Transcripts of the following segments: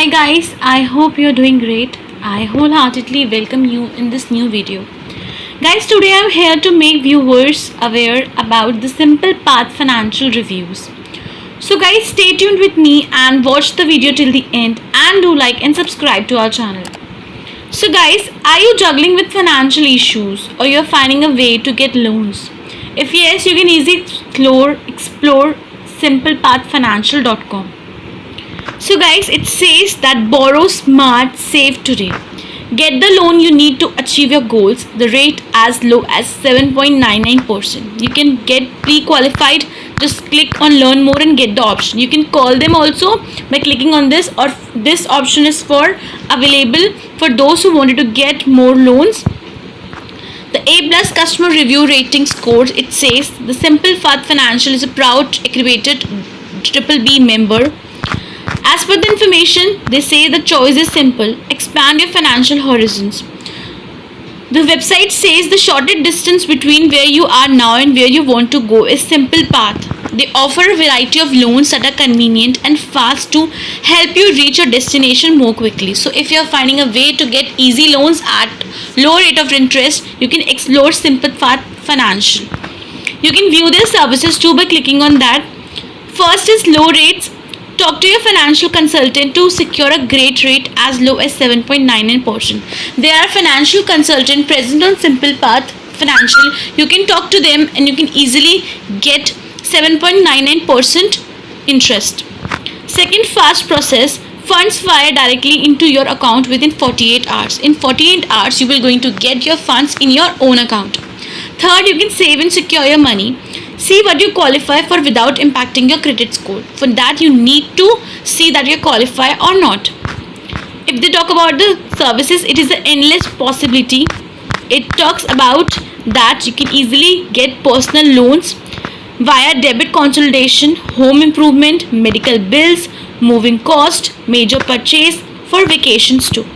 Hi guys, I hope you're doing great. I wholeheartedly welcome you in this new video. Guys, today I'm here to make viewers aware about the Simple Path financial reviews. So guys, stay tuned with me and watch the video till the end and do like and subscribe to our channel. So guys, are you juggling with financial issues or you're finding a way to get loans? If yes, you can easily explore simplepathfinancial.com. So guys, it says that borrow smart, save today. Get the loan you need to achieve your goals. The rate as low as 7.99%. You can get pre-qualified. Just click on learn more and get the option. You can call them also by clicking on this, or this option is for available for those who wanted to get more loans. The A plus customer review rating scores, it says the Simple Path Financial is a proud accredited triple B member. As per the information, they say the choice is simple. Expand your financial horizons. The website says the shortest distance between where you are now and where you want to go is Simple Path. They offer a variety of loans that are convenient and fast to help you reach your destination more quickly. So if you are finding a way to get easy loans at low rate of interest, you can explore Simple Path Financial. You can view their services too by clicking on that. First is low rates. Talk to your financial consultant to secure a great rate as low as 7.99%. They are a financial consultant present on Simple Path Financial. You can talk to them and you can easily get 7.99% interest. Second, fast process. Funds fire directly into your account within 48 hours. In 48 hours, you will going to get your funds in your own account. Third, you can save and secure your money. See what you qualify for without impacting your credit score. For that, you need to see that you qualify or not. If they talk about the services, it is an endless possibility. It talks about that you can easily get personal loans via debit consolidation, home improvement, medical bills, moving cost, major purchase, for vacations too.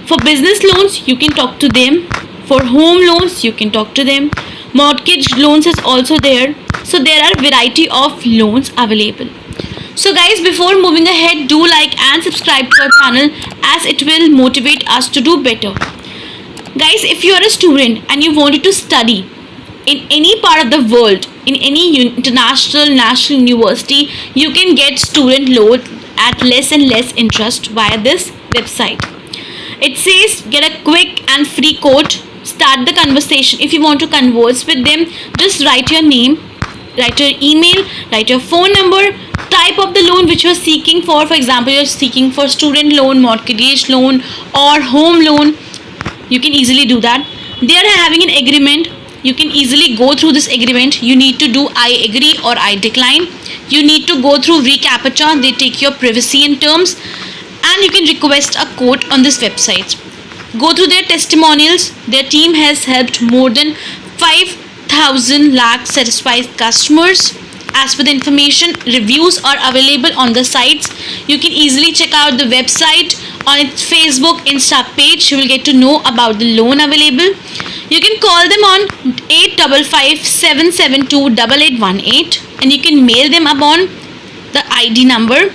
For business loans, you can talk to them. For home loans, you can talk to them. Mortgage loans is also there. So there are variety of loans available. So guys, before moving ahead, do like and subscribe to our channel as it will motivate us to do better. Guys, if you are a student and you wanted to study in any part of the world, in any international national university, you can get student loan at less and less interest via this website. It says get a quick and free quote. Start the conversation. If you want to converse with them, just write your name, write your email, write your phone number, type of the loan which you are seeking for. For example, you are seeking for student loan, mortgage loan, or home loan. You can easily do that. They are having an agreement. You can easily go through this agreement. You need to do I agree or I decline. You need to go through reCAPTCHA. They take your privacy and terms, and you can request a quote on this website. Go through their testimonials. Their team has helped more than 5,000 lakh satisfied customers. As per the information, reviews are available on the sites. You can easily check out the website on its Facebook, Insta page. You will get to know about the loan available. You can call them on 855-772-8818, and you can mail them upon the ID number.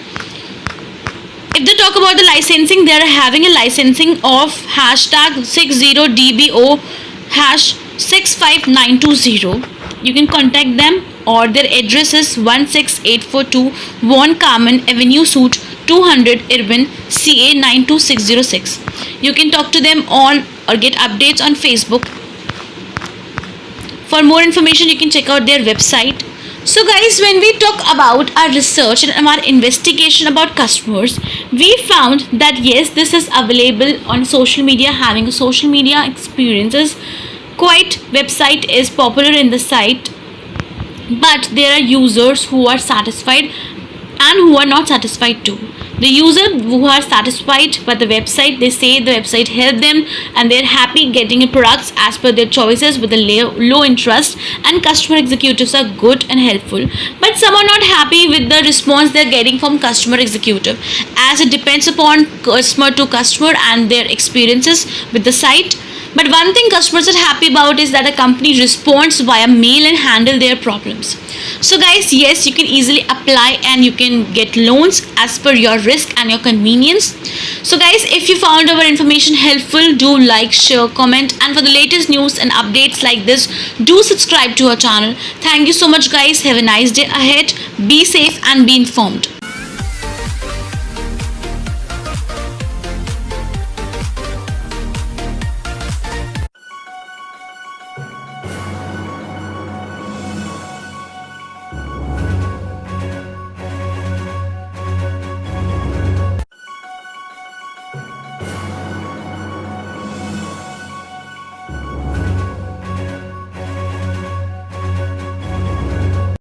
If they talk about the licensing, they are having a licensing of hashtag 60DBO hash 65920. You can contact them, or their address is 16842 Vaughan Carmen Avenue, Suite 200, Irvine, CA 92606. You can talk to them on or get updates on Facebook. For more information, you can check out their website. So guys, when we talk about our research and our investigation about customers, we found that yes, this is available on social media, having a social media experiences. Quite website is popular in the site, but there are users who are satisfied and who are not satisfied too. The user who are satisfied by the website, they say the website helped them and they're happy getting products as per their choices with a low interest, and customer executives are good and helpful. But some are not happy with the response they're getting from customer executive, as it depends upon customer to customer and their experiences with the site. But one thing customers are happy about is that the company responds via mail and handle their problems. So guys, yes, you can easily apply and you can get loans as per your risk and your convenience. So guys, if you found our information helpful, do like, share, comment, and for the latest news and updates like this, do subscribe to our channel. Thank you so much guys. Have a nice day ahead. Be safe and be informed.